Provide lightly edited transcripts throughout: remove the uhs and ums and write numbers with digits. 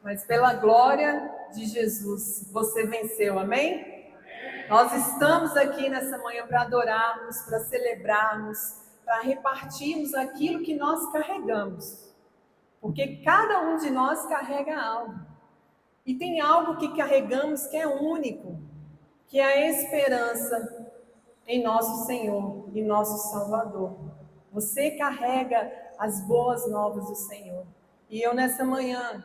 Mas pela glória de Jesus, você venceu, amém? Nós estamos aqui nessa manhã para adorarmos, para celebrarmos, para repartirmos aquilo que nós carregamos. Porque cada um de nós carrega algo. E tem algo que carregamos que é único, que é a esperança em nosso Senhor e nosso Salvador. Você carrega as boas novas do Senhor. E eu nessa manhã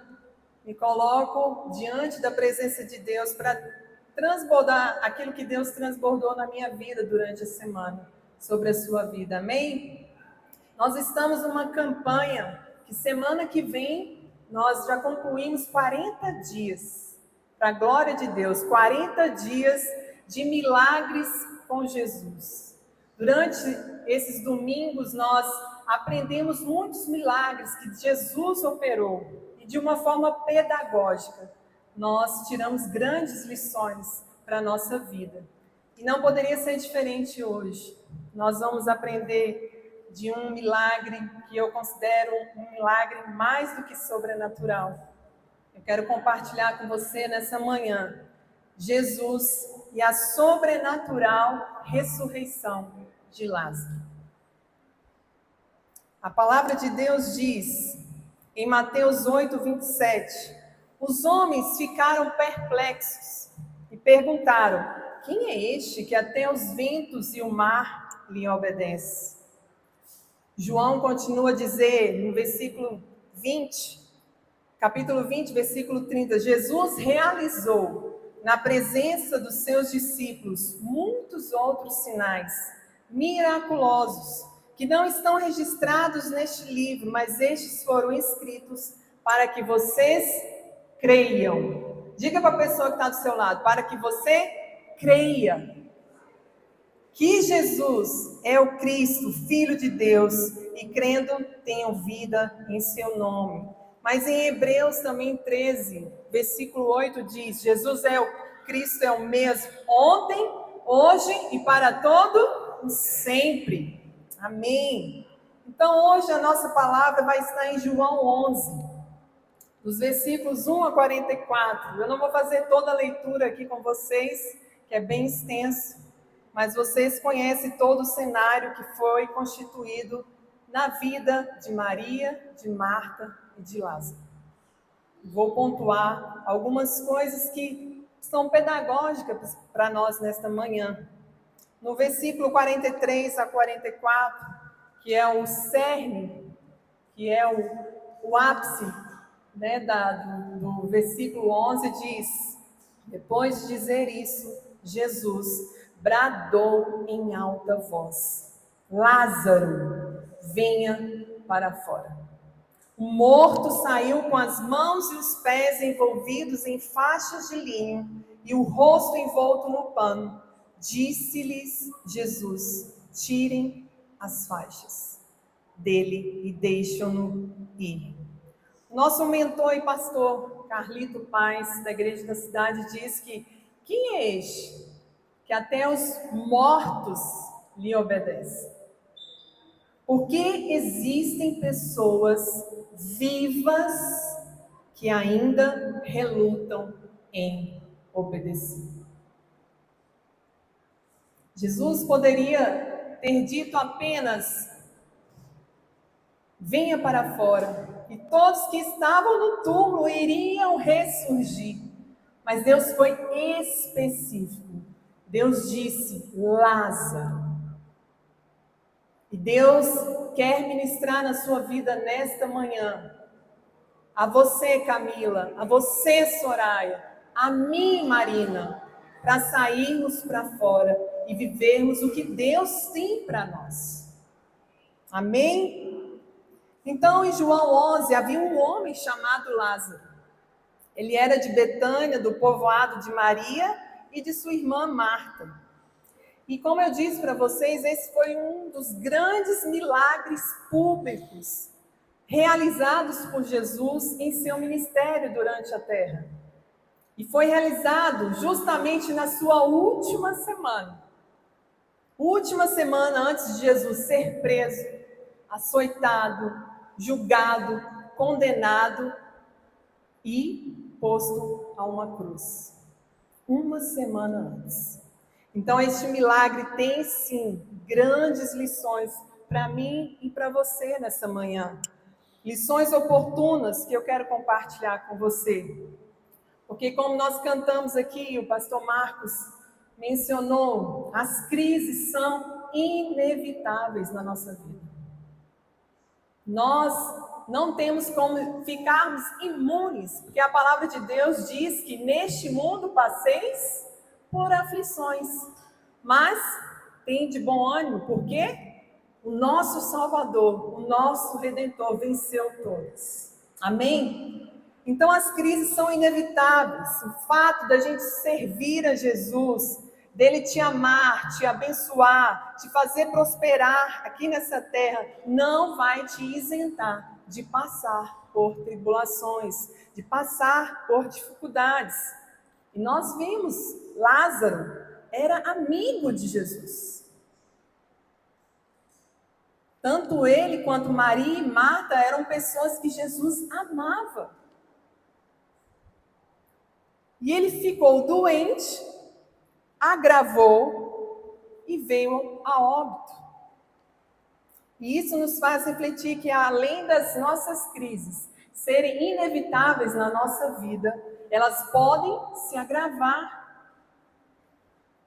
me coloco diante da presença de Deus para transbordar aquilo que Deus transbordou na minha vida durante a semana, sobre a sua vida, amém? Nós estamos numa campanha que semana que vem nós já concluímos 40 dias, para a glória de Deus, 40 dias de milagres com Jesus. Durante esses domingos nós aprendemos muitos milagres que Jesus operou. De uma forma pedagógica, nós tiramos grandes lições para a nossa vida. E não poderia ser diferente hoje. Nós vamos aprender de um milagre que eu considero um milagre mais do que sobrenatural. Eu quero compartilhar com você nessa manhã Jesus e a sobrenatural ressurreição de Lázaro. A palavra de Deus diz em Mateus 8, 27, os homens ficaram perplexos e perguntaram, quem é este que até os ventos e o mar lhe obedecem? João continua a dizer no versículo 20, capítulo 20, versículo 30, Jesus realizou na presença dos seus discípulos muitos outros sinais miraculosos, que não estão registrados neste livro, mas estes foram escritos para que vocês creiam. Diga para a pessoa que está do seu lado, para que você creia que Jesus é o Cristo, Filho de Deus, e crendo tenham vida em seu nome. Mas em Hebreus também 13, versículo 8 diz, Jesus é o Cristo, é o mesmo ontem, hoje e para todo sempre. Amém. Então hoje a nossa palavra vai estar em João 11, dos versículos 1 a 44. Eu não vou fazer toda a leitura aqui com vocês, que é bem extenso, mas vocês conhecem todo o cenário que foi constituído na vida de Maria, de Marta e de Lázaro. Vou pontuar algumas coisas que são pedagógicas para nós nesta manhã. No versículo 43 a 44, que é o cerne, que é o ápice, né, do versículo 11, diz, depois de dizer isso, Jesus bradou em alta voz, Lázaro, venha para fora. O morto saiu com as mãos e os pés envolvidos em faixas de linho e o rosto envolto no pano. Disse-lhes Jesus, tirem as faixas dele e deixam-no ir. Nosso mentor e pastor Carlito Paes, da Igreja da Cidade, diz que quem é este que até os mortos lhe obedecem? Porque existem pessoas vivas que ainda relutam em obedecer. Jesus poderia ter dito apenas, venha para fora, e todos que estavam no túmulo iriam ressurgir. Mas Deus foi específico. Deus disse, Lázaro. E Deus quer ministrar na sua vida nesta manhã. A você, Camila, a você, Soraya, a mim, Marina, para sairmos para fora e vivermos o que Deus tem para nós. Amém? Então, em João 11, havia um homem chamado Lázaro. Ele era de Betânia, do povoado de Maria e de sua irmã Marta. E como eu disse para vocês, esse foi um dos grandes milagres públicos realizados por Jesus em seu ministério durante a terra. E foi realizado justamente na sua última semana. Última semana antes de Jesus ser preso, açoitado, julgado, condenado e posto a uma cruz, uma semana antes. Então, este milagre tem, sim, grandes lições para mim e para você nessa manhã. Lições oportunas que eu quero compartilhar com você. Porque como nós cantamos aqui, o pastor Marcos mencionou, as crises são inevitáveis na nossa vida. Nós não temos como ficarmos imunes, porque a palavra de Deus diz que neste mundo passeis por aflições, mas tem de bom ânimo, porque o nosso Salvador, o nosso Redentor venceu todas. Amém? Então as crises são inevitáveis. O fato da gente servir a Jesus, dele te amar, te abençoar, te fazer prosperar aqui nessa terra, não vai te isentar de passar por tribulações, de passar por dificuldades. E nós vimos, Lázaro era amigo de Jesus. Tanto ele quanto Maria e Marta eram pessoas que Jesus amava. E ele ficou doente, agravou e veio a óbito. E isso nos faz refletir que, além das nossas crises serem inevitáveis na nossa vida, elas podem se agravar.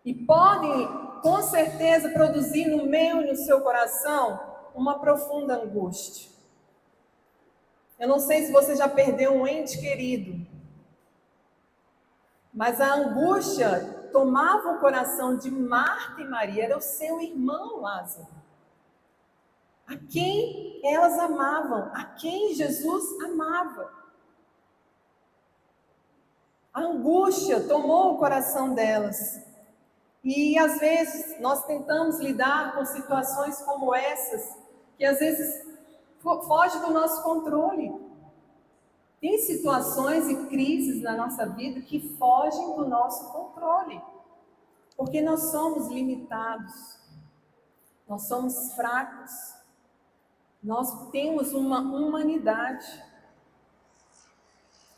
E podem, com certeza, produzir no meu e no seu coração uma profunda angústia. Eu não sei se você já perdeu um ente querido, mas a angústia tomava o coração de Marta e Maria, era o seu irmão Lázaro, a quem elas amavam, a quem Jesus amava. A angústia tomou o coração delas. E às vezes nós tentamos lidar com situações como essas, que às vezes fogem do nosso controle. Tem situações e crises na nossa vida que fogem do nosso controle, porque nós somos limitados, nós somos fracos, nós temos uma humanidade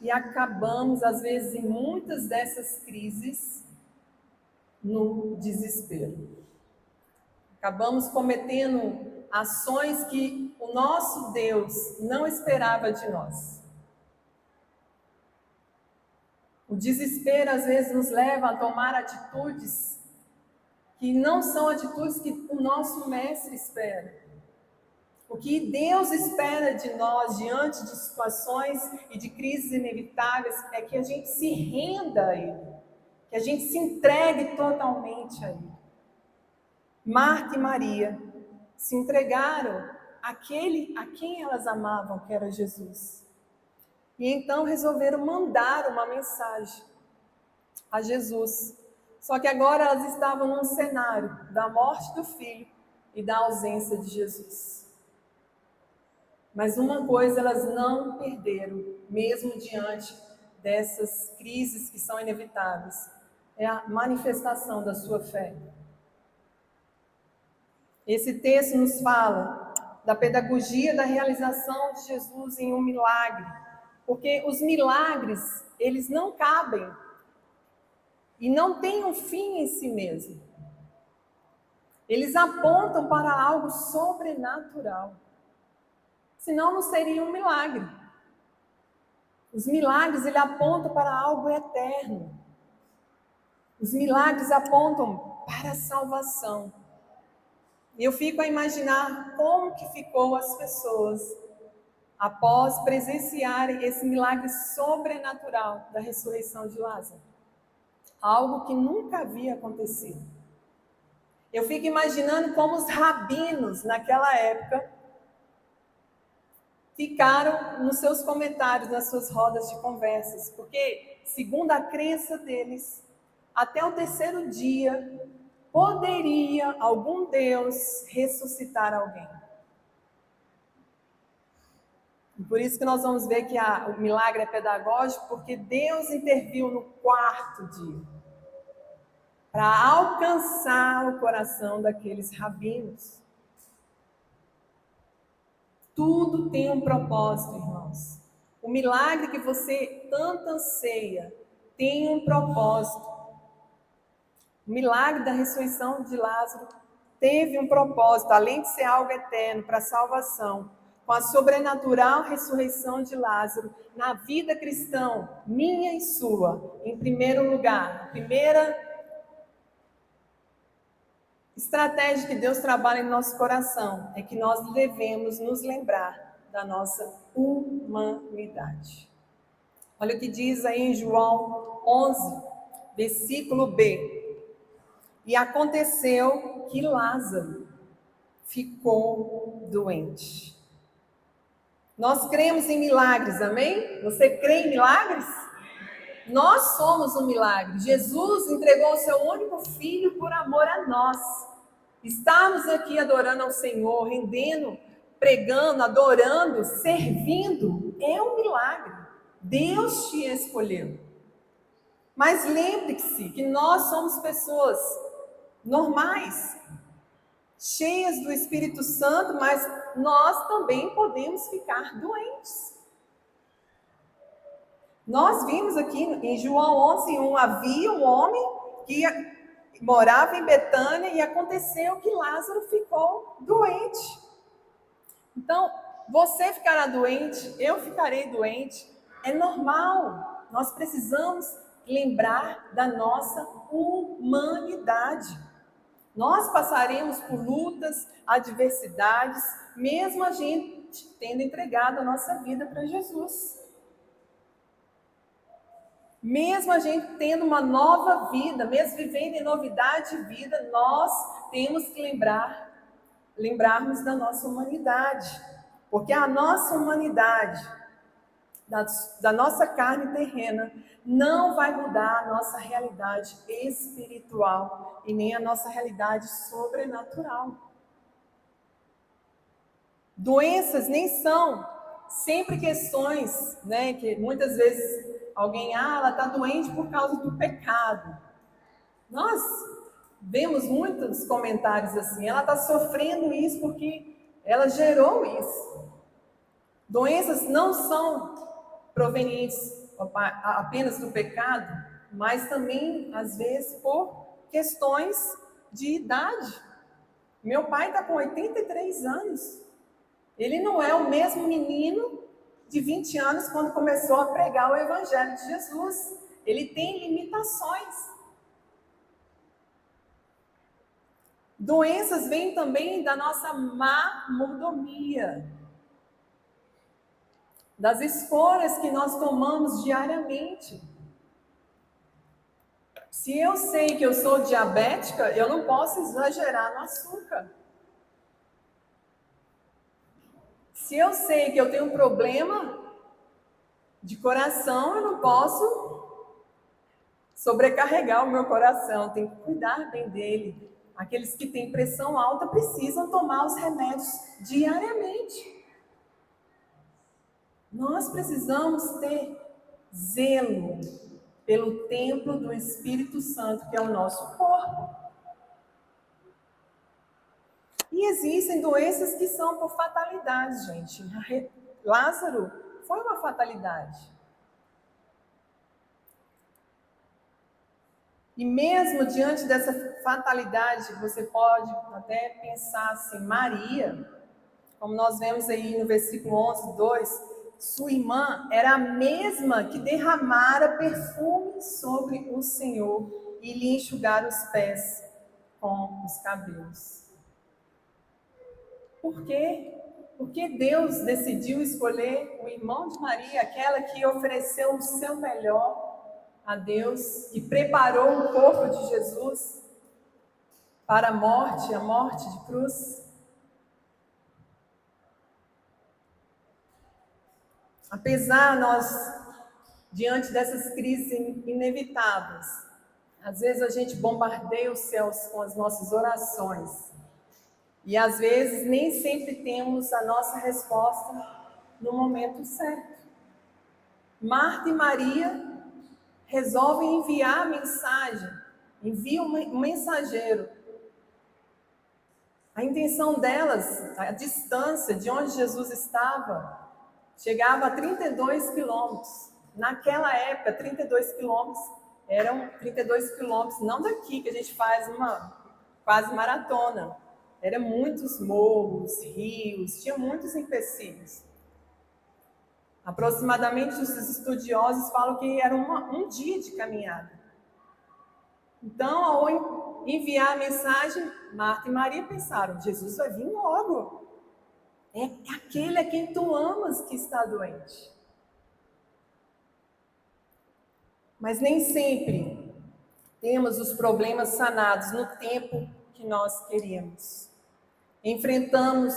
e acabamos, às vezes, em muitas dessas crises, no desespero. Acabamos cometendo ações que o nosso Deus não esperava de nós. O desespero, às vezes, nos leva a tomar atitudes que não são atitudes que o nosso mestre espera. O que Deus espera de nós diante de situações e de crises inevitáveis é que a gente se renda a Ele, que a gente se entregue totalmente a Ele. Marta e Maria se entregaram àquele a quem elas amavam, que era Jesus. E então resolveram mandar uma mensagem a Jesus. Só que agora elas estavam num cenário da morte do filho e da ausência de Jesus. Mas uma coisa elas não perderam, mesmo diante dessas crises que são inevitáveis, é a manifestação da sua fé. Esse texto nos fala da pedagogia da realização de Jesus em um milagre, porque os milagres, eles não cabem e não têm um fim em si mesmo. Eles apontam para algo sobrenatural. Senão não seria um milagre. Os milagres, ele apontam para algo eterno. Os milagres apontam para a salvação. E eu fico a imaginar como que ficou as pessoas após presenciarem esse milagre sobrenatural da ressurreição de Lázaro. Algo que nunca havia acontecido. Eu fico imaginando como os rabinos naquela época ficaram nos seus comentários, nas suas rodas de conversas, porque, segundo a crença deles, até o terceiro dia, poderia algum Deus ressuscitar alguém. E por isso que nós vamos ver que o milagre é pedagógico, porque Deus interviu no quarto dia, para alcançar o coração daqueles rabinos. Tudo tem um propósito, irmãos. O milagre que você tanto anseia tem um propósito. O milagre da ressurreição de Lázaro teve um propósito, além de ser algo eterno para a salvação, com a sobrenatural ressurreição de Lázaro na vida cristã, minha e sua, em primeiro lugar. A primeira estratégia que Deus trabalha em nosso coração é que nós devemos nos lembrar da nossa humanidade. Olha o que diz aí em João 11, versículo B. E aconteceu que Lázaro ficou doente. Nós cremos em milagres, amém? Você crê em milagres? Nós somos um milagre. Jesus entregou o seu único filho por amor a nós. Estamos aqui adorando ao Senhor, rendendo, pregando, adorando, servindo. É um milagre. Deus te escolheu. Mas lembre-se que nós somos pessoas normais, cheias do Espírito Santo, mas nós também podemos ficar doentes. Nós vimos aqui em João 11:1, havia um homem que morava em Betânia e aconteceu que Lázaro ficou doente. Então, você ficará doente, eu ficarei doente, é normal. Nós precisamos lembrar da nossa humanidade. Nós passaremos por lutas, adversidades, mesmo a gente tendo entregado a nossa vida para Jesus. Mesmo a gente tendo uma nova vida, mesmo vivendo em novidade de vida, nós temos que lembrarmos da nossa humanidade. Porque a nossa humanidade, da nossa carne terrena, não vai mudar a nossa realidade espiritual e nem a nossa realidade sobrenatural. Doenças nem são sempre questões, né, que muitas vezes alguém, ela está doente por causa do pecado. Nós vemos muitos comentários assim, ela está sofrendo isso porque ela gerou isso. Doenças não são provenientes apenas do pecado, mas também, às vezes, por questões de idade. Meu pai está com 83 anos. Ele não é o mesmo menino de 20 anos quando começou a pregar o Evangelho de Jesus. Ele tem limitações. Doenças vêm também da nossa má mordomia, das escolhas que nós tomamos diariamente. Se eu sei que eu sou diabética, eu não posso exagerar no açúcar. Se eu sei que eu tenho um problema de coração, eu não posso sobrecarregar o meu coração, tenho que cuidar bem dele. Aqueles que têm pressão alta precisam tomar os remédios diariamente. Nós precisamos ter zelo pelo templo do Espírito Santo, que é o nosso corpo. E existem doenças que são por fatalidade, gente. Lázaro foi uma fatalidade. E mesmo diante dessa fatalidade, você pode até pensar assim, Maria, como nós vemos aí no versículo 11, 2, sua irmã era a mesma que derramara perfume sobre o Senhor e lhe enxugara os pés com os cabelos. Por quê? Porque Deus decidiu escolher o irmão de Maria, aquela que ofereceu o seu melhor a Deus, que preparou o corpo de Jesus para a morte de cruz. Apesar nós, diante dessas crises inevitáveis, às vezes a gente bombardeia os céus com as nossas orações. E às vezes nem sempre temos a nossa resposta no momento certo. Marta e Maria resolvem enviar a mensagem, enviam um mensageiro. A intenção delas, a distância de onde Jesus estava, chegava a 32 quilômetros. Naquela época, 32 quilômetros eram 32 quilômetros, não daqui que a gente faz uma quase maratona. Eram muitos morros, rios, tinha muitos empecilhos. Aproximadamente, os estudiosos falam que era um dia de caminhada. Então, ao enviar a mensagem, Marta e Maria pensaram: Jesus vai vir logo. É aquele a quem tu amas que está doente. Mas nem sempre temos os problemas sanados no tempo que nós queríamos. Enfrentamos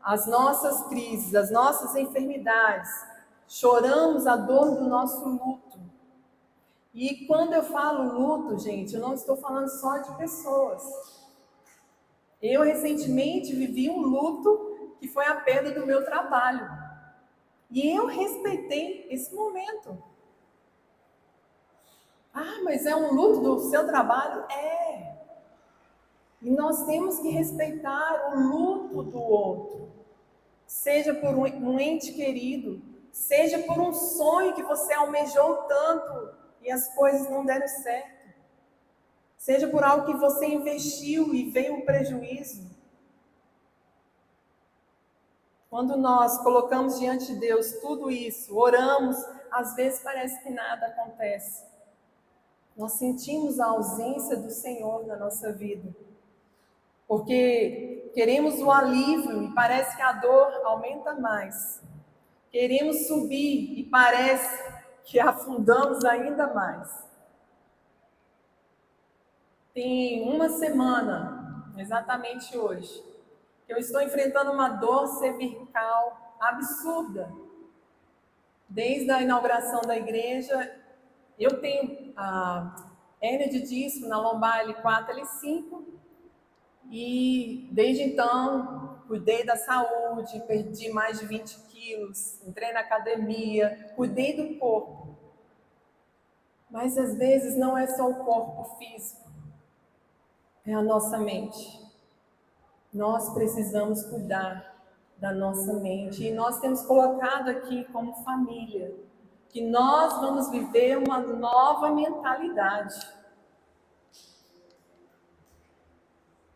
as nossas crises, as nossas enfermidades, choramos a dor do nosso luto. E quando eu falo luto, gente, eu não estou falando só de pessoas. Eu recentemente vivi um luto que foi a perda do meu trabalho. E eu respeitei esse momento. Ah, mas é um luto do seu trabalho? É. E nós temos que respeitar o luto do outro. Seja por um ente querido, seja por um sonho que você almejou tanto e as coisas não deram certo. Seja por algo que você investiu e veio um prejuízo. Quando nós colocamos diante de Deus tudo isso, oramos, às vezes parece que nada acontece. Nós sentimos a ausência do Senhor na nossa vida. Porque queremos o alívio e parece que a dor aumenta mais. Queremos subir e parece que afundamos ainda mais. Tem uma semana, exatamente hoje, que eu estou enfrentando uma dor cervical absurda. Desde a inauguração da igreja, eu tenho a hérnia de disco na lombar L4, L5, e desde então cuidei da saúde, perdi mais de 20 quilos, entrei na academia, cuidei do corpo. Mas às vezes não é só o corpo físico, é a nossa mente. Nós precisamos cuidar da nossa mente. E nós temos colocado aqui como família que nós vamos viver uma nova mentalidade.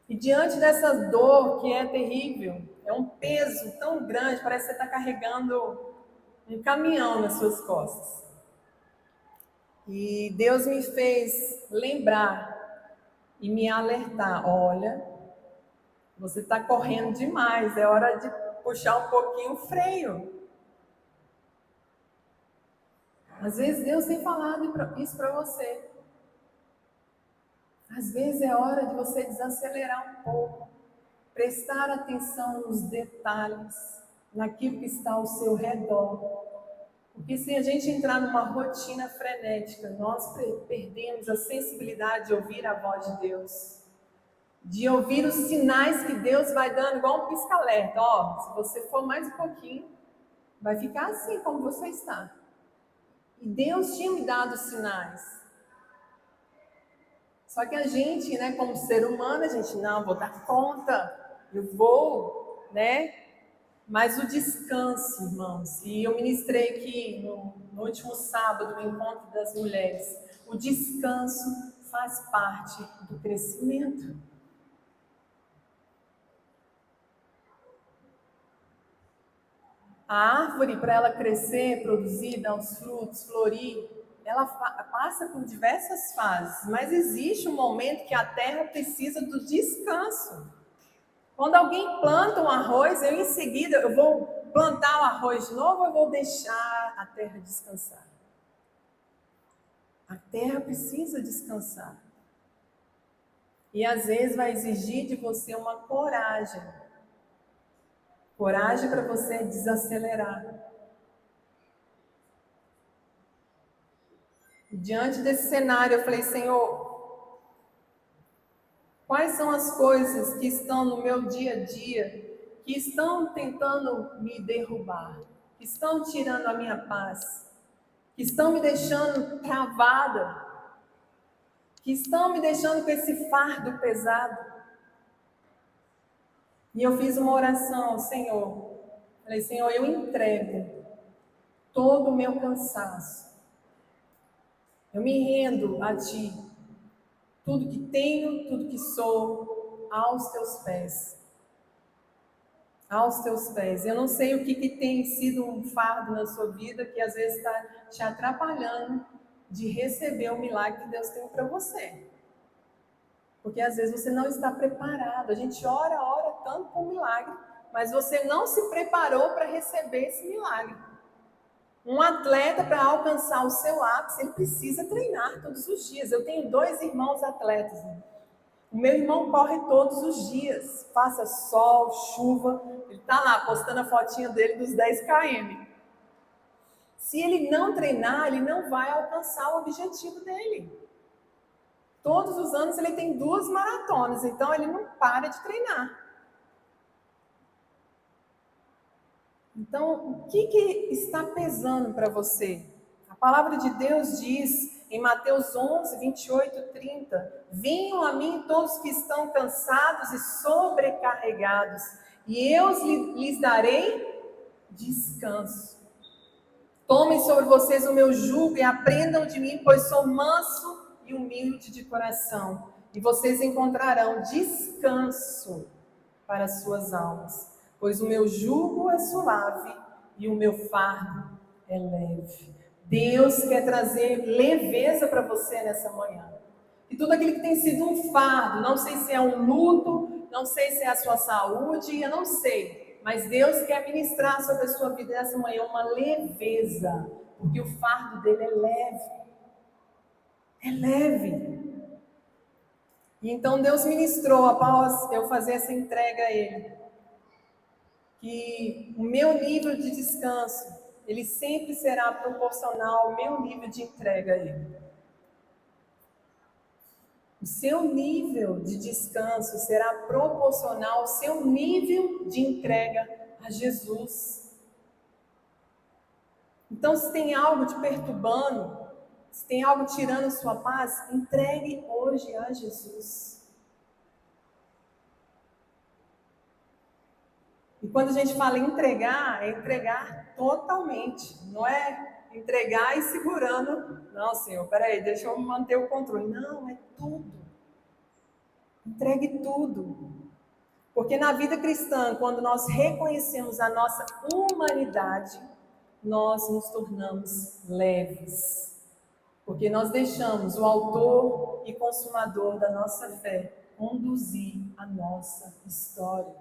E diante dessa dor que é terrível, é um peso tão grande, parece que você está carregando um caminhão nas suas costas. E Deus me fez lembrar e me alertar: olha, você está correndo demais, é hora de puxar um pouquinho o freio. Às vezes Deus tem falado isso para você. Às vezes é hora de você desacelerar um pouco, prestar atenção nos detalhes, naquilo que está ao seu redor. Porque se a gente entrar numa rotina frenética, nós perdemos a sensibilidade de ouvir a voz de Deus. De ouvir os sinais que Deus vai dando, igual um pisca-alerta. Ó, se você for mais um pouquinho, vai ficar assim como você está. E Deus tinha me dado sinais. Só que a gente, né, como ser humano, a gente, não, vou dar conta, eu vou, né? Mas o descanso, irmãos, e eu ministrei aqui no último sábado, no Encontro das Mulheres, o descanso faz parte do crescimento. A árvore, para ela crescer, produzir, dar os frutos, florir, ela passa por diversas fases, mas existe um momento que a terra precisa do descanso. Quando alguém planta um arroz, em seguida eu vou plantar o arroz de novo ou eu vou deixar a terra descansar? A terra precisa descansar. E às vezes vai exigir de você uma coragem. Coragem para você desacelerar. E diante desse cenário, eu falei: Senhor, quais são as coisas que estão no meu dia a dia, que estão tentando me derrubar, que estão tirando a minha paz, que estão me deixando travada, que estão me deixando com esse fardo pesado? E eu fiz uma oração ao Senhor. Falei: Senhor, eu entrego todo o meu cansaço. Eu me rendo a Ti, tudo que tenho, tudo que sou, aos Teus pés. Aos Teus pés. Eu não sei o que tem sido um fardo na sua vida que às vezes está te atrapalhando de receber o milagre que Deus tem para você. Porque às vezes você não está preparado. A gente ora tanto por um milagre, mas você não se preparou para receber esse milagre. Um atleta, para alcançar o seu ápice, ele precisa treinar todos os dias. Eu tenho 2 irmãos atletas. Né? O meu irmão corre todos os dias, faça sol, chuva, ele está lá postando a fotinha dele dos 10 km. Se ele não treinar, ele não vai alcançar o objetivo dele. Todos os anos ele tem 2 maratonas, então ele não para de treinar. Então, o que está pesando para você? A palavra de Deus diz em Mateus 11, 28, 30, venham a mim todos que estão cansados e sobrecarregados, e eu lhes darei descanso. Tomem sobre vocês o meu jugo e aprendam de mim, pois sou manso e humilde de coração, e vocês encontrarão descanso para as suas almas, pois o meu jugo é suave e o meu fardo é leve. Deus quer trazer leveza para você nessa manhã. E tudo aquilo que tem sido um fardo, não sei se é um luto, não sei se é a sua saúde, eu não sei. Mas Deus quer ministrar sobre a sua vida nessa manhã uma leveza, porque o fardo dele é leve. É leve. E então Deus ministrou, após eu fazer essa entrega a Ele, que o meu nível de descanso, ele sempre será proporcional ao meu nível de entrega a Ele. O seu nível de descanso será proporcional ao seu nível de entrega a Jesus. Então, se tem algo te perturbando, se tem algo tirando a sua paz, entregue hoje a Jesus. E quando a gente fala entregar, é entregar totalmente. Não é entregar e segurando. Não, Senhor, peraí, deixa eu manter o controle. Não, é tudo. Entregue tudo. Porque na vida cristã, quando nós reconhecemos a nossa humanidade, nós nos tornamos leves. Porque nós deixamos o autor e consumador da nossa fé conduzir a nossa história.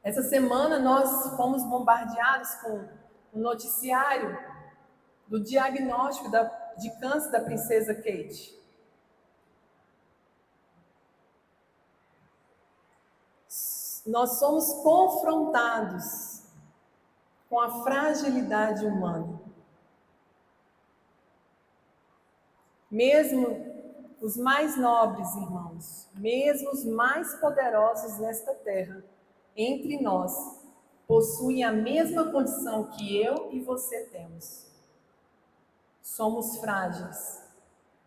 Essa semana nós fomos bombardeados com o noticiário do diagnóstico de câncer da princesa Kate. Nós somos confrontados com a fragilidade humana. Mesmo os mais nobres irmãos, mesmo os mais poderosos nesta terra, entre nós, possuem a mesma condição que eu e você temos. Somos frágeis,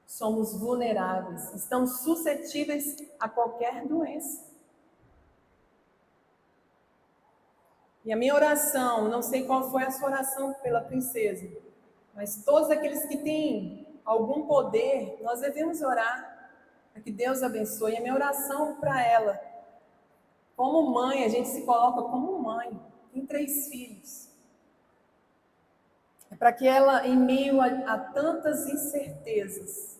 somos vulneráveis, estamos suscetíveis a qualquer doença. E a minha oração, não sei qual foi a sua oração pela princesa, mas todos aqueles que têm algum poder, nós devemos orar para que Deus abençoe. E a minha oração para ela, como mãe, a gente se coloca como mãe, tem 3 filhos. É para que ela, em meio a tantas incertezas,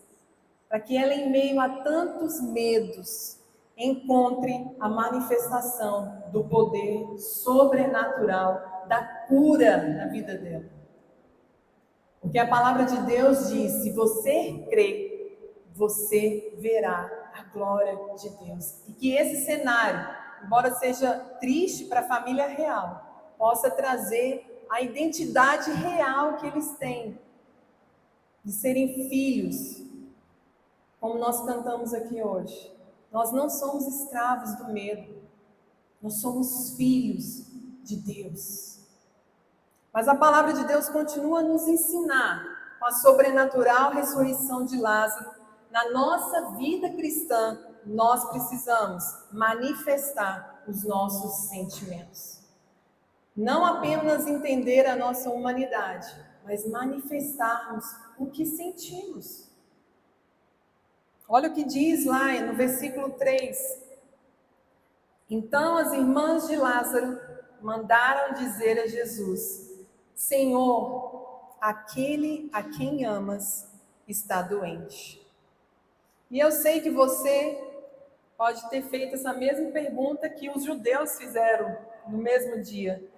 para que ela, em meio a tantos medos, encontre a manifestação do poder sobrenatural, da cura na vida dela. Porque a palavra de Deus diz: se você crê, você verá a glória de Deus. E que esse cenário, embora seja triste para a família real, possa trazer a identidade real que eles têm, de serem filhos, como nós cantamos aqui hoje. Nós não somos escravos do medo, nós somos filhos de Deus. Mas a palavra de Deus continua a nos ensinar com a sobrenatural ressurreição de Lázaro. Na nossa vida cristã, nós precisamos manifestar os nossos sentimentos. Não apenas entender a nossa humanidade, mas manifestarmos o que sentimos. Olha o que diz lá no versículo 3. Então as irmãs de Lázaro mandaram dizer a Jesus: Senhor, aquele a quem amas está doente. E eu sei que você pode ter feito essa mesma pergunta que os judeus fizeram no mesmo dia.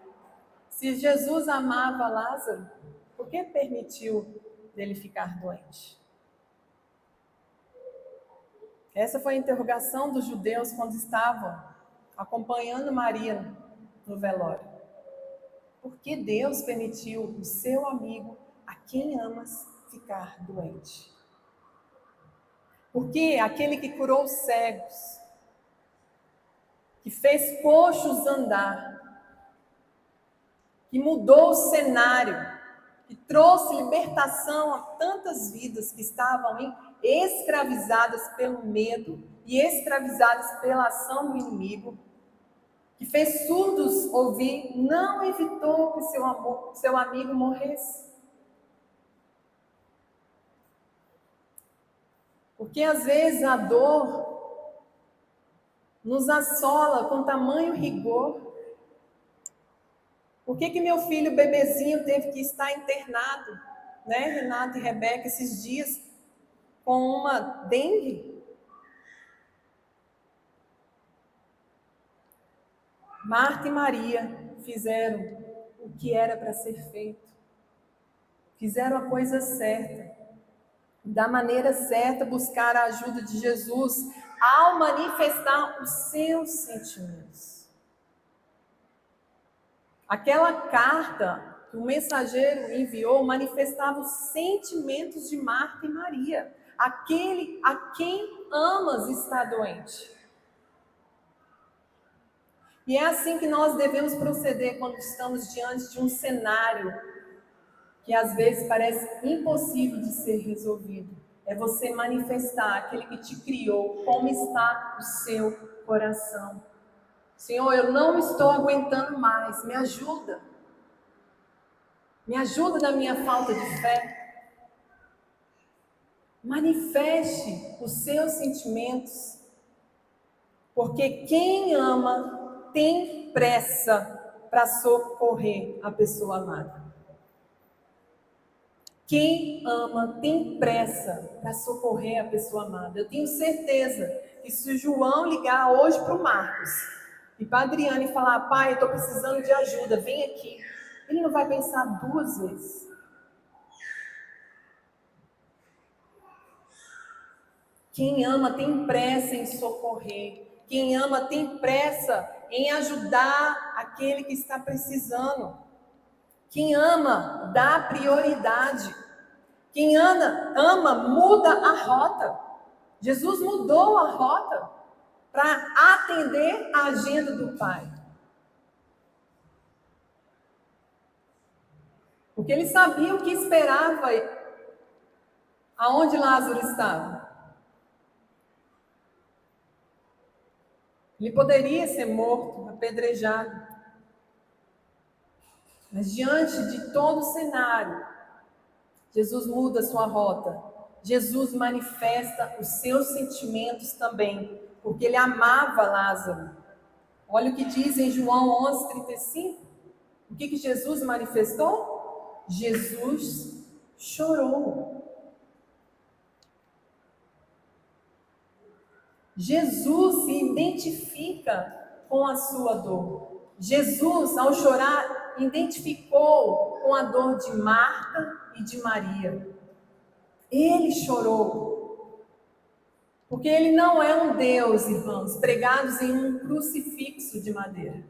Se Jesus amava Lázaro, por que permitiu dele ficar doente? Essa foi a interrogação dos judeus quando estavam acompanhando Maria no velório. Por que Deus permitiu o seu amigo, a quem amas, ficar doente? Porque aquele que curou os cegos, que fez coxos andar, que mudou o cenário, que trouxe libertação a tantas vidas que estavam escravizadas pelo medo e escravizadas pela ação do inimigo, que fez surdos ouvir, não evitou que seu amigo morresse. Porque às vezes a dor nos assola com tamanho rigor. Por que meu filho bebezinho teve que estar internado, né, Renato e Rebeca, esses dias, com uma dengue? Marta e Maria fizeram o que era para ser feito. Fizeram a coisa certa. Da maneira certa, buscar a ajuda de Jesus ao manifestar os seus sentimentos. Aquela carta que o mensageiro enviou manifestava os sentimentos de Marta e Maria. Aquele a quem amas está doente. E é assim que nós devemos proceder quando estamos diante de um cenário que às vezes parece impossível de ser resolvido. É você manifestar aquele que te criou, como está o seu coração. Senhor, eu não estou aguentando mais, me ajuda. Me ajuda na minha falta de fé. Manifeste os seus sentimentos, porque quem ama tem pressa para socorrer a pessoa amada. Quem ama tem pressa para socorrer a pessoa amada. Eu tenho certeza que se o João ligar hoje para o Marcos e para a Adriana e falar: pai, eu estou precisando de ajuda, vem aqui, ele não vai pensar duas vezes. Quem ama tem pressa em socorrer. Quem ama tem pressa em ajudar aquele que está precisando. Quem ama dá prioridade. Quem ama muda a rota. Jesus mudou a rota para atender a agenda do Pai. Porque ele sabia o que esperava aonde Lázaro estava. Ele poderia ser morto, apedrejado. Mas diante de todo o cenário, Jesus muda a sua rota. Jesus manifesta os seus sentimentos também, porque ele amava Lázaro. Olha o que diz em João 11:35. O que Jesus manifestou? Jesus chorou. Jesus se identifica com a sua dor. Jesus, ao chorar, identificou com a dor de Marta e de Maria. Ele chorou. Porque ele não é um Deus, irmãos, pregados em um crucifixo de madeira.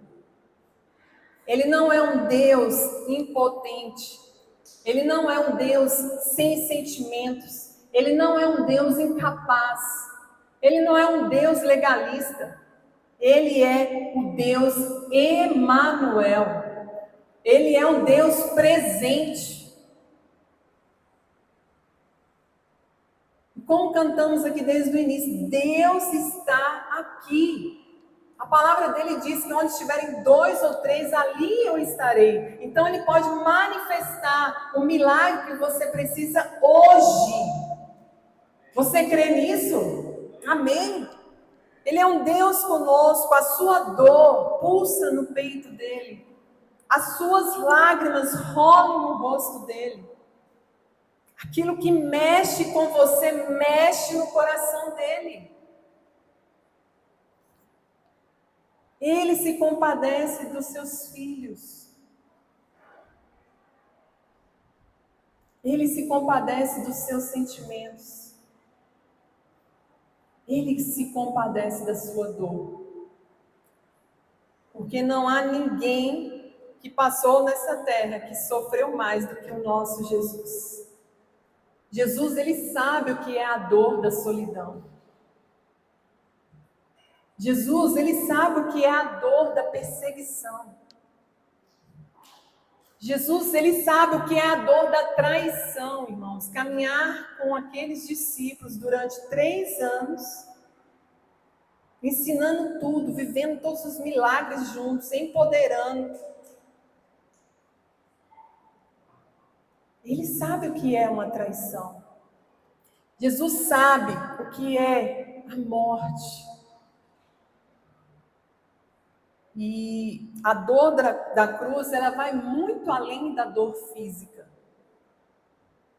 Ele não é um Deus impotente. Ele não é um Deus sem sentimentos. Ele não é um Deus incapaz. Ele não é um Deus legalista. Ele é o Deus Emanuel. Ele é um Deus presente. Como cantamos aqui desde o início, Deus está aqui. A palavra dele diz que onde estiverem 2 ou 3, ali eu estarei. Então ele pode manifestar o milagre que você precisa hoje. Você crê nisso? Amém? Ele é um Deus conosco, a sua dor pulsa no peito dele. As suas lágrimas rolam no rosto dele. Aquilo que mexe com você, mexe no coração dele. Ele se compadece dos seus filhos. Ele se compadece dos seus sentimentos. Ele se compadece da sua dor. Porque não há ninguém que passou nessa terra que sofreu mais do que o nosso Jesus. Jesus, ele sabe o que é a dor da solidão. Jesus, ele sabe o que é a dor da perseguição. Jesus, ele sabe o que é a dor da traição, irmãos. Caminhar com aqueles discípulos durante 3 anos, ensinando tudo, vivendo todos os milagres juntos, empoderando. Ele sabe o que é uma traição. Jesus sabe o que é a morte. E a dor da cruz, ela vai muito além da dor física.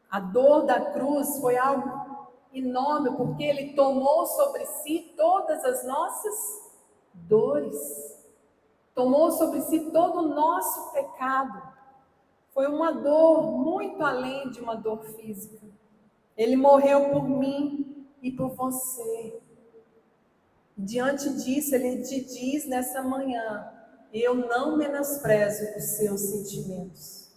A dor da cruz foi algo enorme, porque ele tomou sobre si todas as nossas dores. Tomou sobre si todo o nosso pecado. Foi uma dor muito além de uma dor física. Ele morreu por mim e por você. Diante disso, ele te diz nessa manhã: eu não menosprezo os seus sentimentos.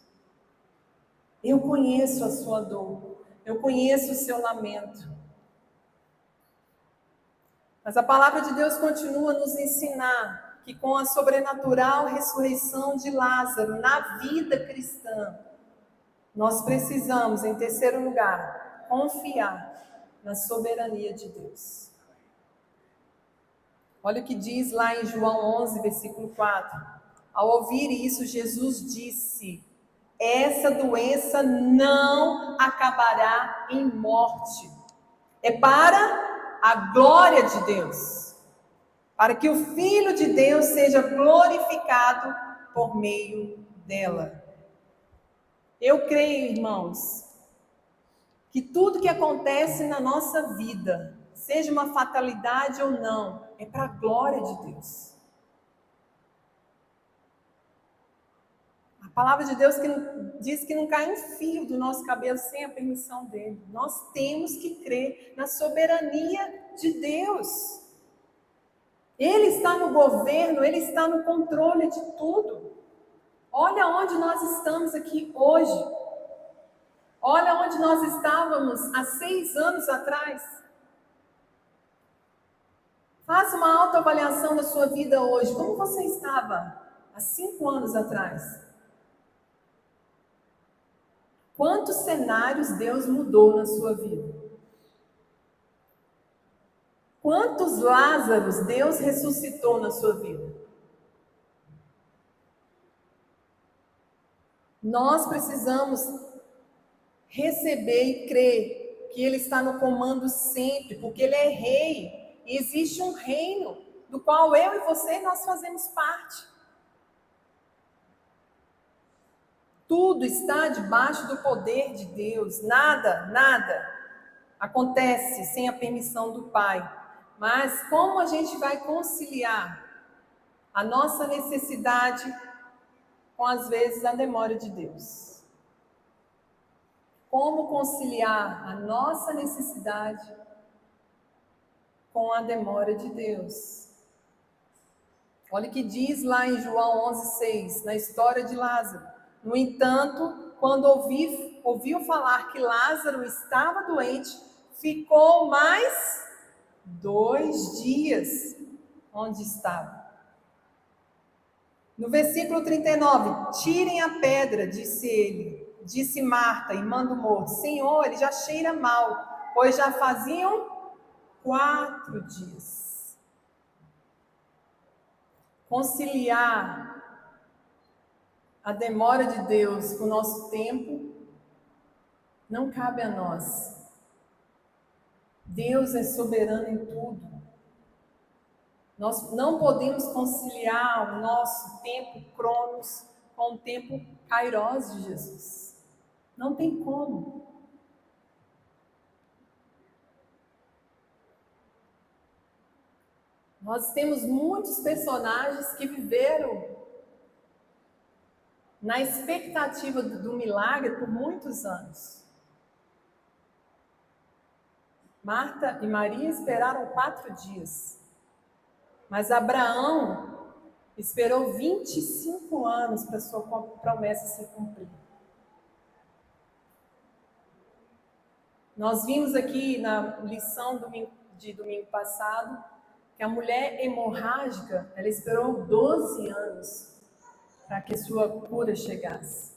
Eu conheço a sua dor. Eu conheço o seu lamento. Mas a palavra de Deus continua a nos ensinar que com a sobrenatural ressurreição de Lázaro na vida cristã, nós precisamos, em terceiro lugar, confiar na soberania de Deus. Olha o que diz lá em João 11, versículo 4. Ao ouvir isso, Jesus disse: essa doença não acabará em morte. É para a glória de Deus. Para que o Filho de Deus seja glorificado por meio dela. Eu creio, irmãos, que tudo que acontece na nossa vida, seja uma fatalidade ou não, é para a glória de Deus. A palavra de Deus diz que não cai um fio do nosso cabelo sem a permissão dele. Nós temos que crer na soberania de Deus. Ele está no governo, ele está no controle de tudo. Olha onde nós estamos aqui hoje. Olha onde nós estávamos há 6 anos atrás. Faça uma autoavaliação da sua vida hoje. Como você estava há 5 anos atrás? Quantos cenários Deus mudou na sua vida? Quantos Lázaros Deus ressuscitou na sua vida? Nós precisamos receber e crer que Ele está no comando sempre, porque Ele é rei. E existe um reino do qual eu e você, nós fazemos parte. Tudo está debaixo do poder de Deus. Nada acontece sem a permissão do Pai. Mas como a gente vai conciliar a nossa necessidade com, às vezes, a demora de Deus? Como conciliar a nossa necessidade com a demora de Deus? Olha o que diz lá em João 11,6, na história de Lázaro. No entanto, quando ouviu falar que Lázaro estava doente, ficou mais 2 dias onde estava. No versículo 39, tirem a pedra, disse ele. Disse Marta, irmã do morto: Senhor, ele já cheira mal, pois já faziam 4 dias. conciliar a demora de Deus com o nosso tempo não cabe a nós. Deus é soberano em tudo. Nós não podemos conciliar o nosso tempo cronos com o tempo kairos de Jesus. Não tem como. Nós temos muitos personagens que viveram na expectativa do milagre por muitos anos. Marta e Maria esperaram 4 dias, mas Abraão esperou 25 anos para sua promessa se cumprir. Nós vimos aqui na lição de domingo passado que a mulher hemorrágica, ela esperou 12 anos para que sua cura chegasse.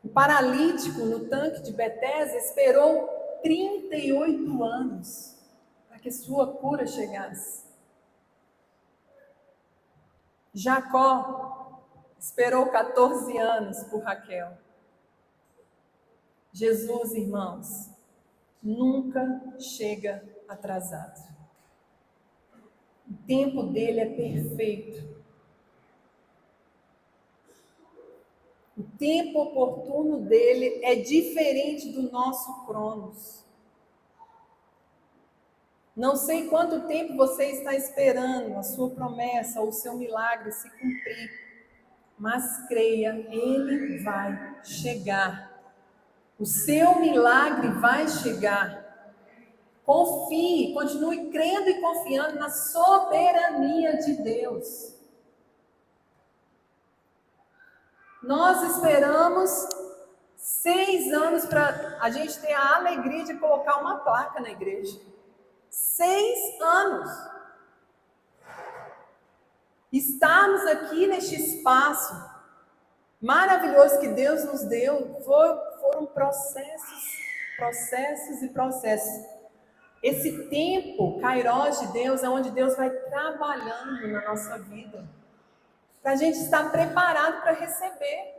O paralítico no tanque de Betesda esperou 38 anos para que sua cura chegasse. Jacó esperou 14 anos por Raquel. Jesus, irmãos, nunca chega atrasado. O tempo dele é perfeito. O tempo oportuno dele é diferente do nosso cronos. Não sei quanto tempo você está esperando a sua promessa ou o seu milagre se cumprir, mas creia, ele vai chegar. O seu milagre vai chegar. Confie, continue crendo e confiando na soberania de Deus. Nós esperamos 6 anos para a gente ter a alegria de colocar uma placa na igreja. 6 anos. Estarmos aqui neste espaço maravilhoso que Deus nos deu, foram processos e processos. Esse tempo, kairos de Deus, é onde Deus vai trabalhando na nossa vida, para a gente estar preparado para receber.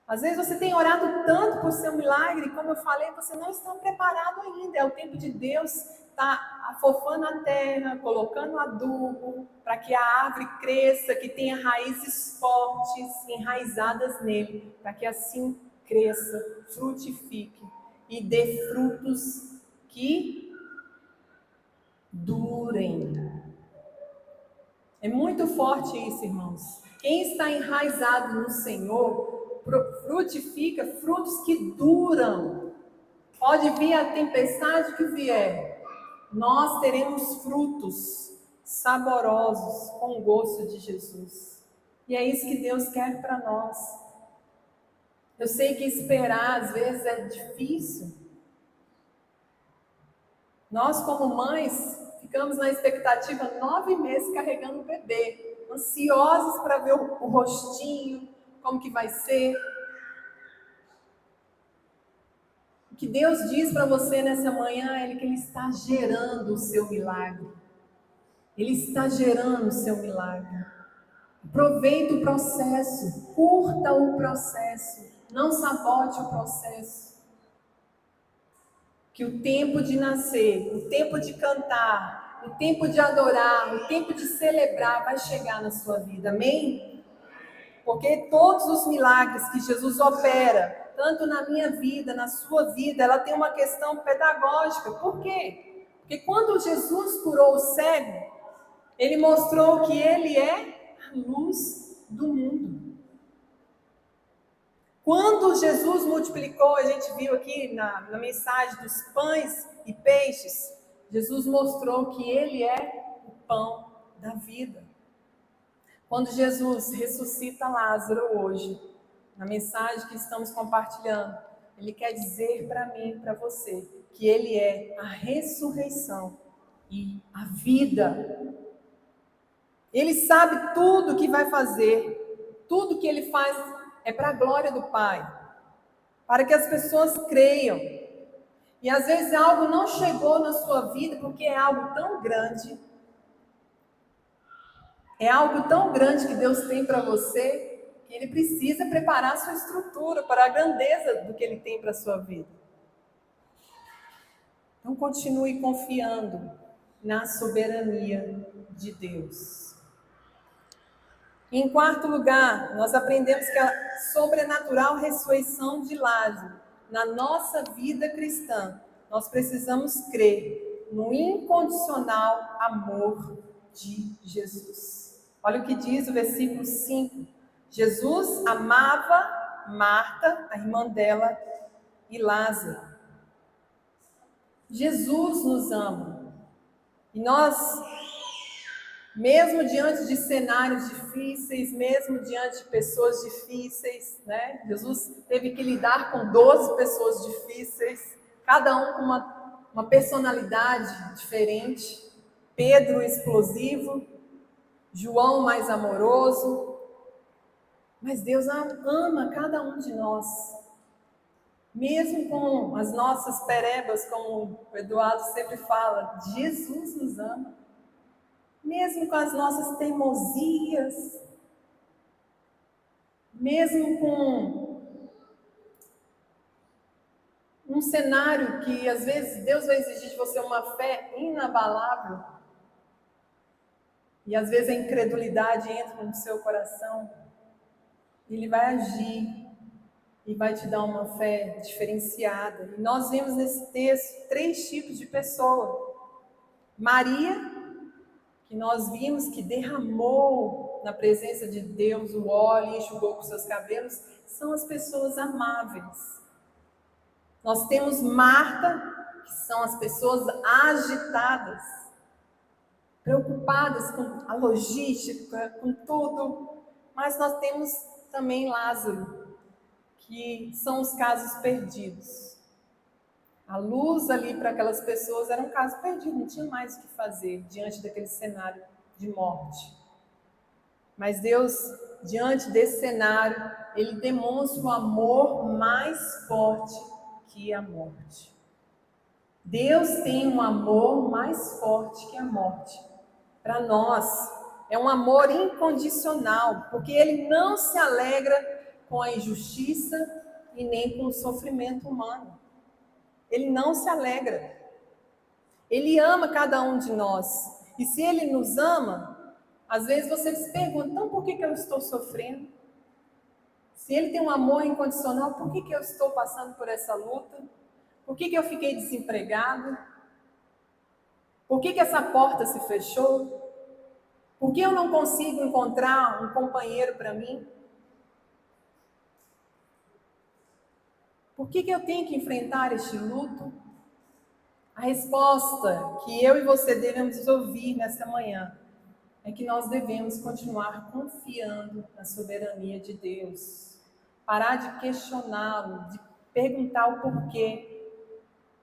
Às vezes você tem orado tanto por seu milagre, como eu falei, você não está preparado ainda. É o tempo de Deus estar afofando a terra, colocando adubo, para que a árvore cresça, que tenha raízes fortes, enraizadas nele, para que assim cresça, frutifique e dê frutos que durem. É muito forte isso, irmãos. Quem está enraizado no Senhor frutifica frutos que duram. Pode vir a tempestade que vier, nós teremos frutos saborosos com o gosto de Jesus. E é isso que Deus quer para nós. Eu sei que esperar às vezes é difícil. Nós, como mães, ficamos na expectativa 9 meses carregando o bebê, ansiosos para ver o rostinho, como que vai ser. O que Deus diz para você nessa manhã é que Ele está gerando o seu milagre. Ele está gerando o seu milagre. Aproveite o processo, curta o processo, não sabote o processo. Que o tempo de nascer, o tempo de cantar, o tempo de adorar, o tempo de celebrar vai chegar na sua vida, amém? Porque todos os milagres que Jesus opera, tanto na minha vida, na sua vida, ela tem uma questão pedagógica. Por quê? Porque quando Jesus curou o cego, Ele mostrou que Ele é a luz do mundo. Quando Jesus multiplicou, a gente viu aqui na mensagem dos pães e peixes, Jesus mostrou que Ele é o pão da vida. Quando Jesus ressuscita Lázaro hoje, na mensagem que estamos compartilhando, Ele quer dizer para mim e para você que Ele é a ressurreição e a vida. Ele sabe tudo o que vai fazer, tudo que Ele faz é para a glória do Pai, para que as pessoas creiam. E às vezes algo não chegou na sua vida porque é algo tão grande. É algo tão grande que Deus tem para você, que Ele precisa preparar a sua estrutura para a grandeza do que Ele tem para a sua vida. Então continue confiando na soberania de Deus. Em quarto lugar, nós aprendemos que a sobrenatural ressurreição de Lázaro, na nossa vida cristã, nós precisamos crer no incondicional amor de Jesus. Olha o que diz o versículo 5. Jesus amava Marta, a irmã dela, e Lázaro. Jesus nos ama. E nós, mesmo diante de cenários difíceis, mesmo diante de pessoas difíceis, né? Jesus teve que lidar com 12 pessoas difíceis, cada um com uma personalidade diferente. Pedro explosivo, João mais amoroso. Mas Deus ama cada um de nós. Mesmo com as nossas perebas, como o Eduardo sempre fala, Jesus nos ama. Mesmo com as nossas teimosias, mesmo com um cenário que às vezes Deus vai exigir de você uma fé inabalável, e às vezes a incredulidade entra no seu coração, Ele vai agir e vai te dar uma fé diferenciada. E nós vemos nesse texto 3 tipos de pessoa. Maria, que nós vimos que derramou na presença de Deus o óleo e enxugou com seus cabelos, são as pessoas amáveis. Nós temos Marta, que são as pessoas agitadas, preocupadas com a logística, com tudo. Mas nós temos também Lázaro, que são os casos perdidos. A luz ali para aquelas pessoas era um caso perdido, não tinha mais o que fazer diante daquele cenário de morte. Mas Deus, diante desse cenário, Ele demonstra um amor mais forte que a morte. Deus tem um amor mais forte que a morte. Para nós, é um amor incondicional, porque Ele não se alegra com a injustiça e nem com o sofrimento humano. Ele não se alegra. Ele ama cada um de nós. E se Ele nos ama, às vezes você se pergunta, então por que eu estou sofrendo? Se Ele tem um amor incondicional, por que eu estou passando por essa luta? Por que eu fiquei desempregado? Por que essa porta se fechou? Por que eu não consigo encontrar um companheiro para mim? Por que eu tenho que enfrentar este luto? A resposta que eu e você devemos ouvir nesta manhã é que nós devemos continuar confiando na soberania de Deus. Parar de questioná-lo, de perguntar o porquê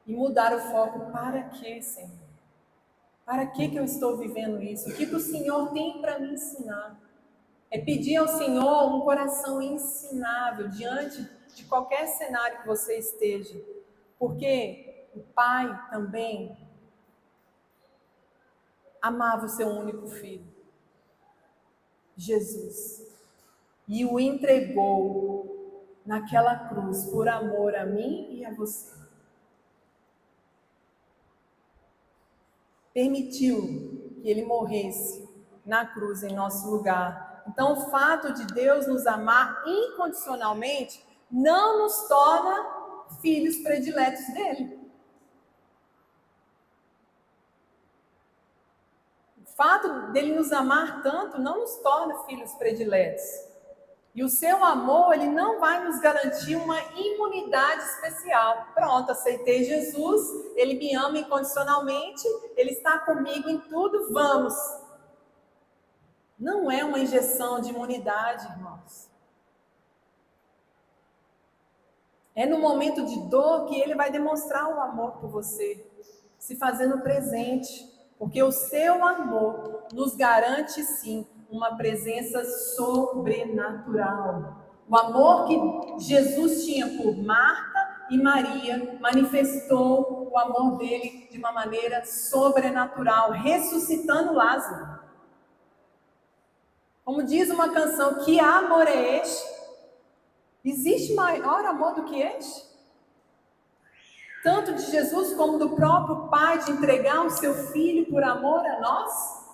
e mudar o foco. Para quê, Senhor? Para que eu estou vivendo isso? O que o Senhor tem para me ensinar? É pedir ao Senhor um coração ensinável diante de qualquer cenário que você esteja. Porque o Pai também amava o seu único filho, Jesus, e o entregou naquela cruz por amor a mim e a você. Permitiu que Ele morresse na cruz em nosso lugar. Então, o fato de Deus nos amar incondicionalmente não nos torna filhos prediletos dele. O fato dele nos amar tanto não nos torna filhos prediletos. E o seu amor, ele não vai nos garantir uma imunidade especial. Pronto, aceitei Jesus, ele me ama incondicionalmente, ele está comigo em tudo, vamos. Não é uma injeção de imunidade, irmãos. É no momento de dor que ele vai demonstrar o amor por você, se fazendo presente, porque o seu amor nos garante sim uma presença sobrenatural. O amor que Jesus tinha por Marta e Maria manifestou o amor dele de uma maneira sobrenatural, ressuscitando Lázaro. Como diz uma canção, que amor é este? Existe maior amor do que este? Tanto de Jesus como do próprio Pai, de entregar o seu Filho por amor a nós?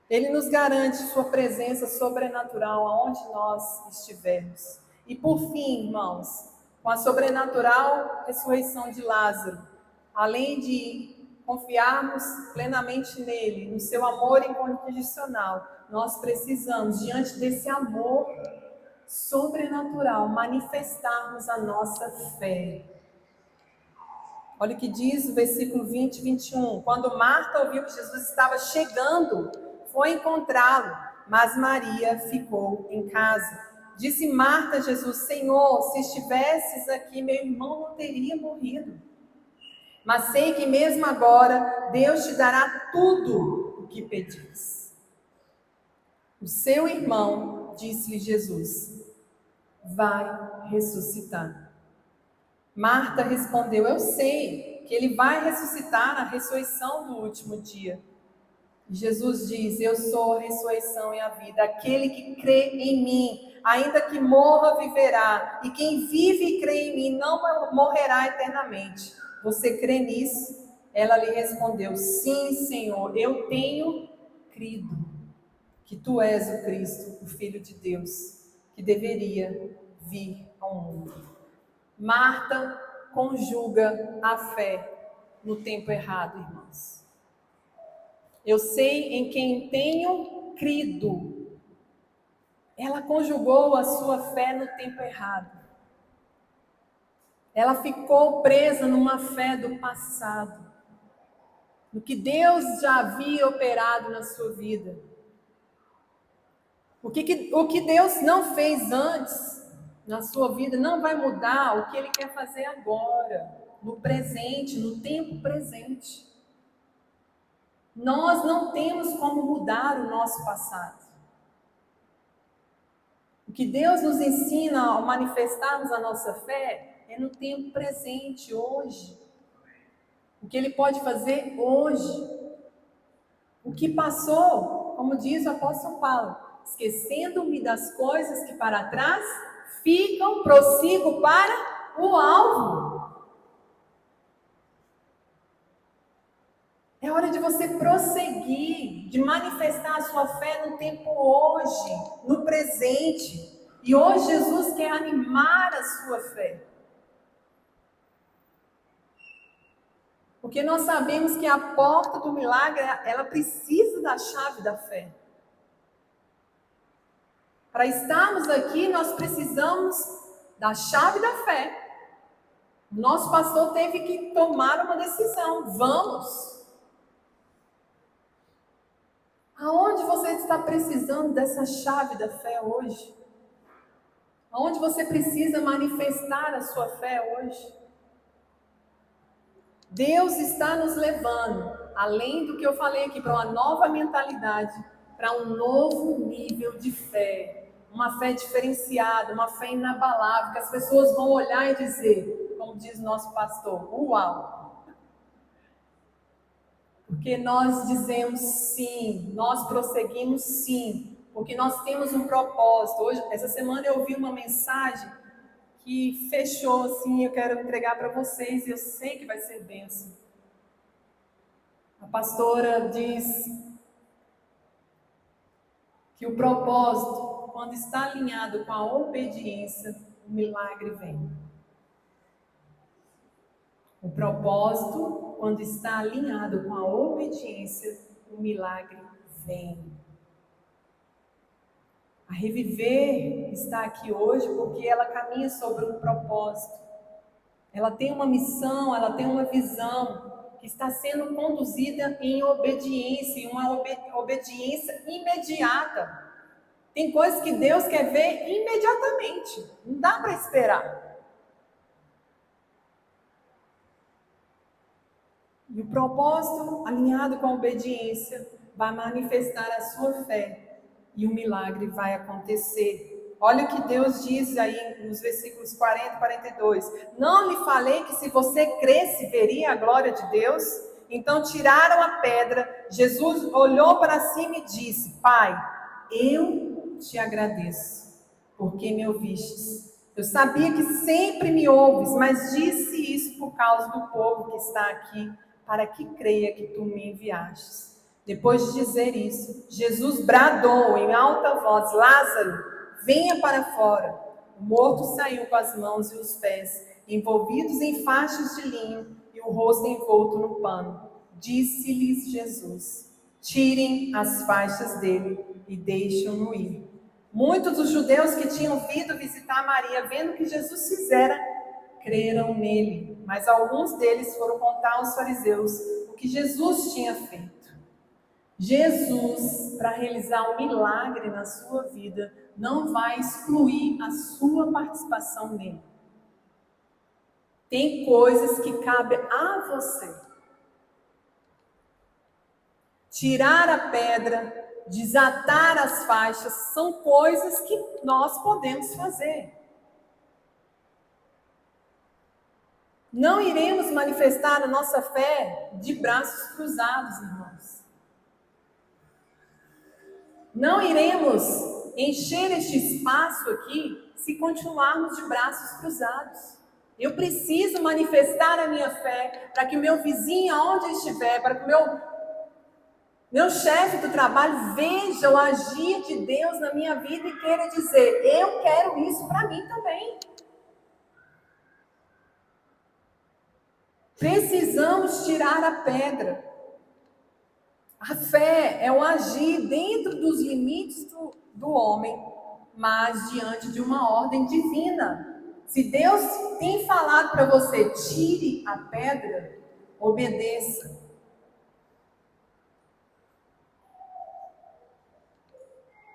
Ele nos garante sua presença sobrenatural aonde nós estivermos. E por fim, irmãos, com a sobrenatural ressurreição de Lázaro, além de confiarmos plenamente nele, no seu amor incondicional, nós precisamos, diante desse amor sobrenatural, manifestarmos a nossa fé. Olha o que diz o versículo 20 e 21. Quando Marta ouviu que Jesus estava chegando, foi encontrá-lo, mas Maria ficou em casa. Disse Marta a Jesus: Senhor, se estivesses aqui, meu irmão não teria morrido. Mas sei que mesmo agora, Deus te dará tudo o que pedires. O seu irmão, disse-lhe Jesus, vai ressuscitar. Marta respondeu: eu sei que ele vai ressuscitar na ressurreição do último dia. Jesus diz: eu sou a ressurreição e a vida. Aquele que crê em mim, ainda que morra, viverá. E quem vive e crê em mim não morrerá eternamente. Você crê nisso? Ela lhe respondeu: sim, Senhor, eu tenho crido que tu és o Cristo, o Filho de Deus, que deveria vir ao mundo. Marta conjuga a fé no tempo errado, irmãos. Eu sei em quem tenho crido. Ela conjugou a sua fé no tempo errado. Ela ficou presa numa fé do passado, no que Deus já havia operado na sua vida. O que Deus não fez antes na sua vida não vai mudar o que Ele quer fazer agora, no presente, no tempo presente. Nós não temos como mudar o nosso passado. O que Deus nos ensina ao manifestarmos a nossa fé é no tempo presente, hoje. O que Ele pode fazer hoje. O que passou, como diz o apóstolo Paulo, esquecendo-me das coisas que para trás ficam, prossigo para o alvo. É hora de você prosseguir, de manifestar a sua fé no tempo hoje, no presente. E hoje Jesus quer animar a sua fé. Porque nós sabemos que a porta do milagre, ela precisa da chave da fé. Para estarmos aqui, nós precisamos da chave da fé. Nosso pastor teve que tomar uma decisão. Vamos! Aonde você está precisando dessa chave da fé hoje? Aonde você precisa manifestar a sua fé hoje? Deus está nos levando, além do que eu falei aqui, para uma nova mentalidade, para um novo nível de fé. Uma fé diferenciada, uma fé inabalável, que as pessoas vão olhar e dizer, como diz nosso pastor, uau! Porque nós dizemos sim, nós prosseguimos sim, porque nós temos um propósito. Hoje, essa semana eu ouvi uma mensagem que fechou assim, eu quero entregar para vocês e eu sei que vai ser bênção. A pastora diz que o propósito, quando está alinhado com a obediência, o milagre vem. O propósito, quando está alinhado com a obediência, o milagre vem. A Reviver está aqui hoje porque ela caminha sobre um propósito. Ela tem uma missão, ela tem uma visão que está sendo conduzida em obediência, em uma obediência imediata. Tem coisas que Deus quer ver imediatamente, não dá para esperar. E o propósito, alinhado com a obediência, vai manifestar a sua fé e o milagre vai acontecer. Olha o que Deus diz aí nos versículos 40 e 42. Não lhe falei que se você cresce, veria a glória de Deus? Então tiraram a pedra. Jesus olhou para cima e disse: Pai, eu te agradeço, porque me ouvistes. Eu sabia que sempre me ouves, mas disse isso por causa do povo que está aqui, para que creia que tu me enviastes. Depois de dizer isso, Jesus bradou em alta voz: Lázaro, venha para fora. O morto saiu com as mãos e os pés envolvidos em faixas de linho e o rosto envolto no pano. Disse-lhes Jesus: tirem as faixas dele e deixem-no ir. Muitos dos judeus que tinham vindo visitar Maria, vendo o que Jesus fizera, creram nele. Mas alguns deles foram contar aos fariseus o que Jesus tinha feito. Jesus, para realizar um milagre na sua vida, não vai excluir a sua participação nele. Tem coisas que cabem a você. Tirar a pedra, desatar as faixas, são coisas que nós podemos fazer. Não iremos manifestar a nossa fé de braços cruzados, irmãos. Não iremos encher este espaço aqui se continuarmos de braços cruzados. Eu preciso manifestar a minha fé para que o meu vizinho, aonde estiver, para que o meu chefe do trabalho veja o agir de Deus na minha vida e queira dizer: eu quero isso para mim também. Precisamos tirar a pedra. A fé é o agir dentro dos limites do homem, mas diante de uma ordem divina. Se Deus tem falado para você, tire a pedra, obedeça.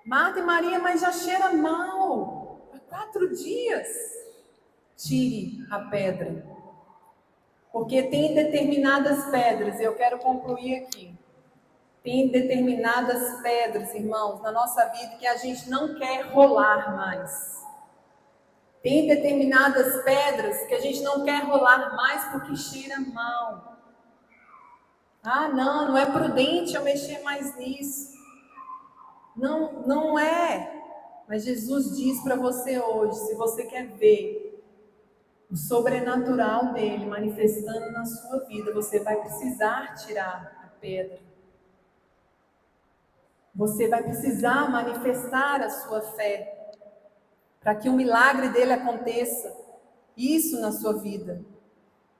Marta e Maria, mas já cheira mal. Há 4 dias. Tire a pedra. Porque tem determinadas pedras, eu quero concluir aqui. Tem determinadas pedras, irmãos, na nossa vida que a gente não quer rolar mais. Tem determinadas pedras que a gente não quer rolar mais porque cheira mal. Ah, não é prudente eu mexer mais nisso. Não é. Mas Jesus diz para você hoje, se você quer ver o sobrenatural dele manifestando na sua vida, você vai precisar tirar a pedra. Você vai precisar manifestar a sua fé para que o milagre dele aconteça. Isso na sua vida.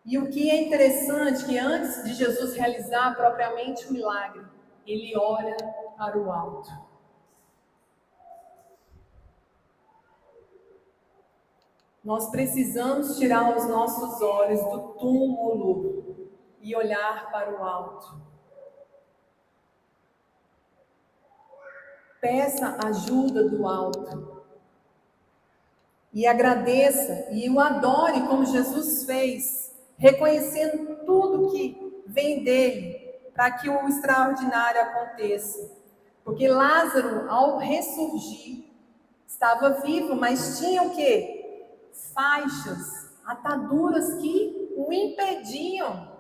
E o que é interessante, que antes de Jesus realizar propriamente o milagre, ele olha para o alto. Nós precisamos tirar os nossos olhos do túmulo e olhar para o alto. Peça ajuda do alto. E agradeça e o adore como Jesus fez, reconhecendo tudo que vem dele, para que o extraordinário aconteça. Porque Lázaro, ao ressurgir, estava vivo, mas tinha o quê? Faixas, ataduras que o impediam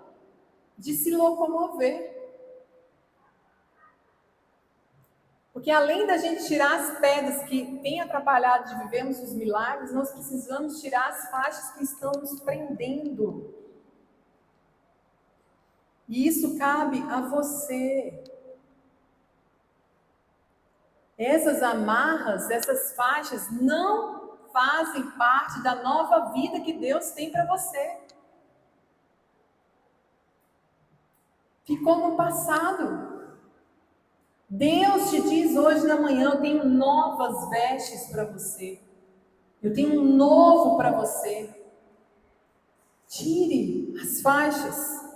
de se locomover. Porque além da gente tirar as pedras que têm atrapalhado de vivermos os milagres, nós precisamos tirar as faixas que estão nos prendendo. E isso cabe a você. Essas amarras, essas faixas não fazem parte da nova vida que Deus tem para você. Ficou no passado. Deus te diz hoje na manhã: eu tenho novas vestes para você. Eu tenho um novo para você. Tire as faixas.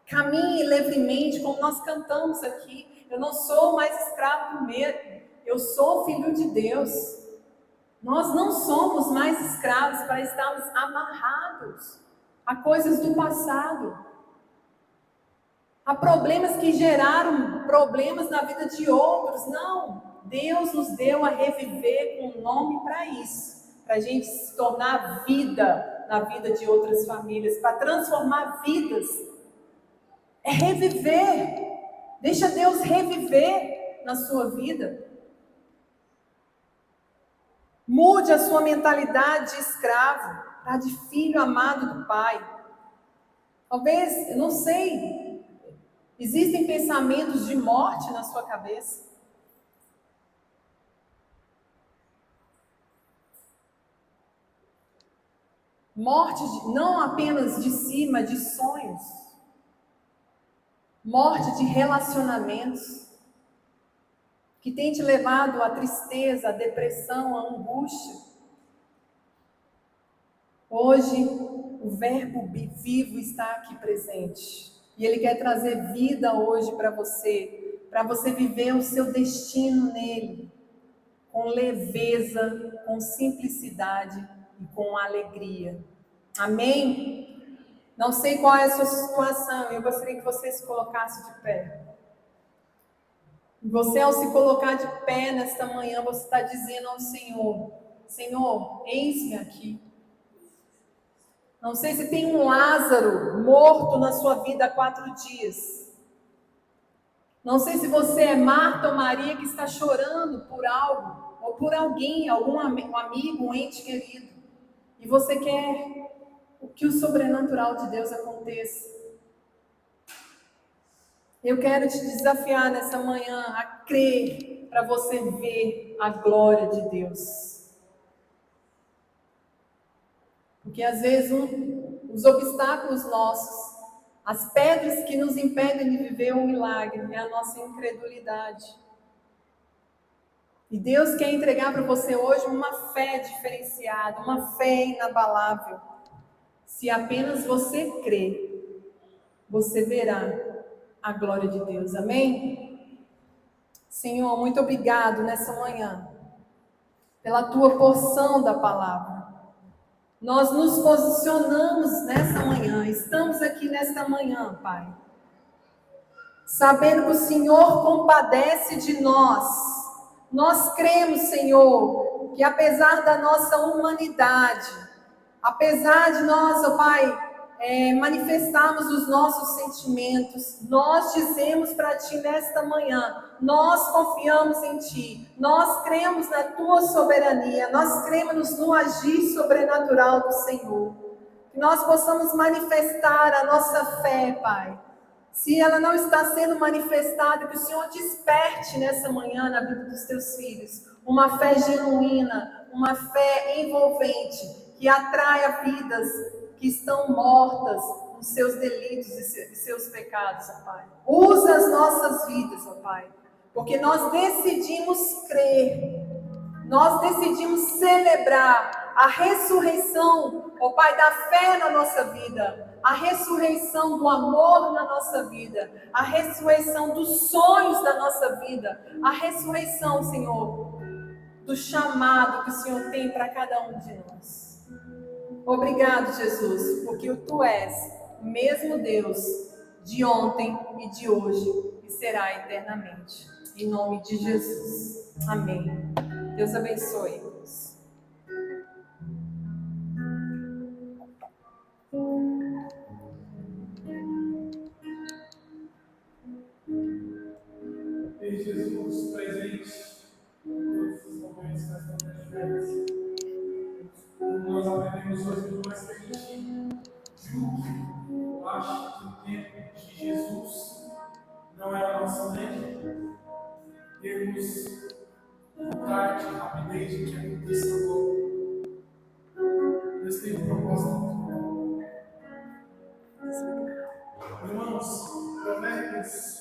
Caminhe livremente, como nós cantamos aqui. Eu não sou mais escravo do medo. Eu sou filho de Deus. Nós não somos mais escravos para estarmos amarrados a coisas do passado. Há problemas que geraram problemas na vida de outros. Não. Deus nos deu a reviver com um nome para isso, para a gente se tornar vida na vida de outras famílias, para transformar vidas. É reviver. Deixa Deus reviver na sua vida. Mude a sua mentalidade de escravo para de filho amado do Pai. Talvez, eu não sei, existem pensamentos de morte na sua cabeça. Morte não apenas de si, mas de sonhos. Morte de relacionamentos que tem te levado à tristeza, à depressão, à angústia. Hoje, o Verbo vivo está aqui presente. E Ele quer trazer vida hoje para você viver o seu destino nele, com leveza, com simplicidade e com alegria. Amém? Não sei qual é a sua situação, eu gostaria que você se colocasse de pé. Você, ao se colocar de pé nesta manhã, você está dizendo ao Senhor: Senhor, eis-me aqui. Não sei se tem um Lázaro morto na sua vida há 4 dias. Não sei se você é Marta ou Maria que está chorando por algo, ou por alguém, algum amigo, um ente querido. E você quer que o sobrenatural de Deus aconteça. Eu quero te desafiar nessa manhã a crer para você ver a glória de Deus. Porque às vezes os obstáculos nossos, as pedras que nos impedem de viver um milagre, é a nossa incredulidade. E Deus quer entregar para você hoje uma fé diferenciada, uma fé inabalável. Se apenas você crer, você verá a glória de Deus. Amém? Senhor, muito obrigado nessa manhã pela tua porção da palavra. Nós nos posicionamos nessa manhã, estamos aqui nesta manhã, Pai, sabendo que o Senhor compadece de nós. Nós cremos, Senhor, que apesar da nossa humanidade, apesar de nós, ó Pai, manifestarmos os nossos sentimentos, nós dizemos para Ti nesta manhã, nós confiamos em Ti, nós cremos na Tua soberania, nós cremos no agir sobrenatural do Senhor, que nós possamos manifestar a nossa fé, Pai. Se ela não está sendo manifestada, que o Senhor desperte nessa manhã na vida dos Teus filhos, uma fé genuína, uma fé envolvente, que atraia vidas que estão mortas nos seus delitos e seus pecados, ó Pai. Usa as nossas vidas, ó Pai, porque nós decidimos crer, nós decidimos celebrar a ressurreição, ó Pai, da fé na nossa vida, a ressurreição do amor na nossa vida, a ressurreição dos sonhos da nossa vida, a ressurreição, Senhor, do chamado que o Senhor tem para cada um de nós. Obrigado, Jesus, porque Tu és o mesmo Deus de ontem e de hoje e será eternamente. Em nome de Jesus. Amém. Deus abençoe. Jesus presente em todos os momentos que nós estamos vivendo. Nós aprendemos hoje, por mais que a gente julgue ou ache que o tempo de Jesus não é a nossa lei, temos vontade, rapidez de que aconteça logo. Deus tem um propósito. Irmãos, Provérbios